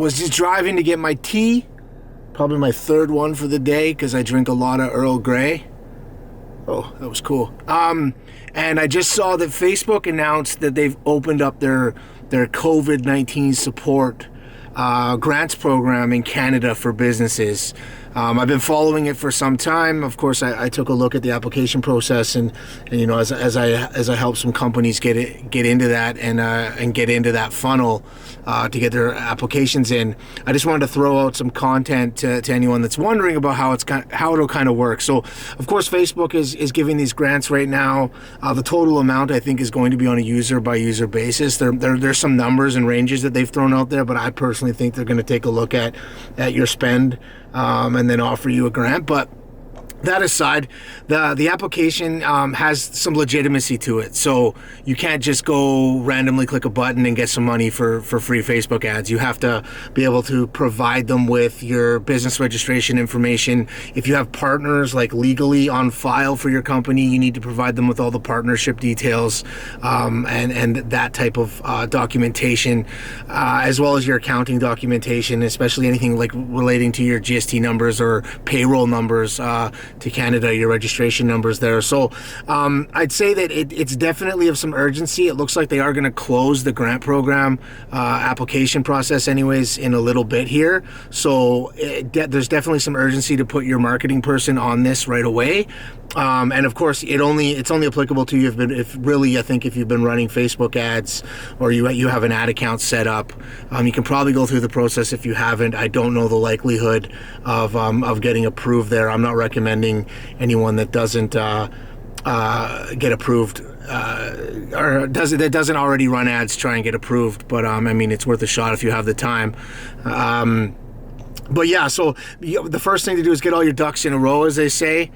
was just driving to get my tea, probably my third one for the day because I drink a lot of Earl Grey. Oh, that was cool. And I just saw that Facebook announced that they've opened up their COVID-19 support grants program in Canada for businesses. I've been following it for some time. Of course, I took a look at the application process, and you know, as I help some companies get into that and get into that funnel to get their applications in. I just wanted to throw out some content to anyone that's wondering about how it'll kind of work. So, of course, Facebook is giving these grants right now. The total amount I think is going to be on a user by user basis. There's some numbers and ranges that they've thrown out there, but I personally think they're going to take a look at your spend and then offer you a grant. But that aside, the application has some legitimacy to it. So you can't just go randomly click a button and get some money for free Facebook ads. You have to be able to provide them with your business registration information. If you have partners like legally on file for your company, you need to provide them with all the partnership details and that type of documentation, as well as your accounting documentation, especially anything like relating to your GST numbers or payroll numbers to Canada, your registration numbers there. So I'd say that it's definitely of some urgency. It looks like they are going to close the grant program application process anyways in a little bit here. So there's definitely some urgency to put your marketing person on this right away. And of course, it's only applicable to you if you've been running Facebook ads or you have an ad account set up. You can probably go through the process if you haven't. I don't know the likelihood of getting approved there. I'm not recommending anyone that doesn't get approved or doesn't already run ads try and get approved. But I mean, it's worth a shot if you have the time. But yeah, so the first thing to do is get all your ducks in a row, as they say.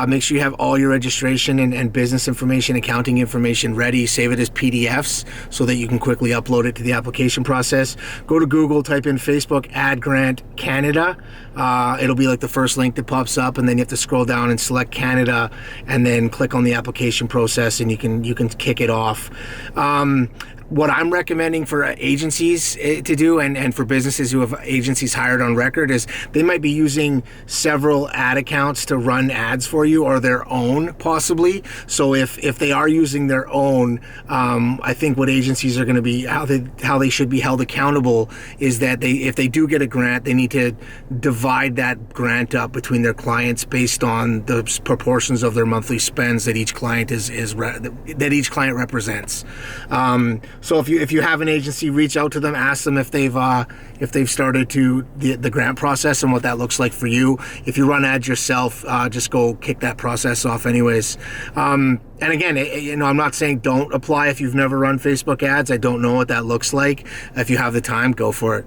Make sure you have all your registration and business information, accounting information ready. Save it as PDFs so that you can quickly upload it to the application process. Go to Google, type in Facebook Ad Grant Canada. It'll be like the first link that pops up, and then you have to scroll down and select Canada, and then click on the application process, and you can kick it off. What I'm recommending for agencies to do and for businesses who have agencies hired on record is they might be using several ad accounts to run ads for you, or their own possibly. So if they are using their own, I think what agencies are going to be, how they should be held accountable is that if they do get a grant, they need to divide that grant up between their clients based on the proportions of their monthly spends that each client that each client represents. So if you have an agency, reach out to them, ask them if they've started the grant process and what that looks like for you. If you run ads yourself, just go kick that process off anyways. And again, I'm not saying don't apply if you've never run Facebook ads. I don't know what that looks like. If you have the time, go for it.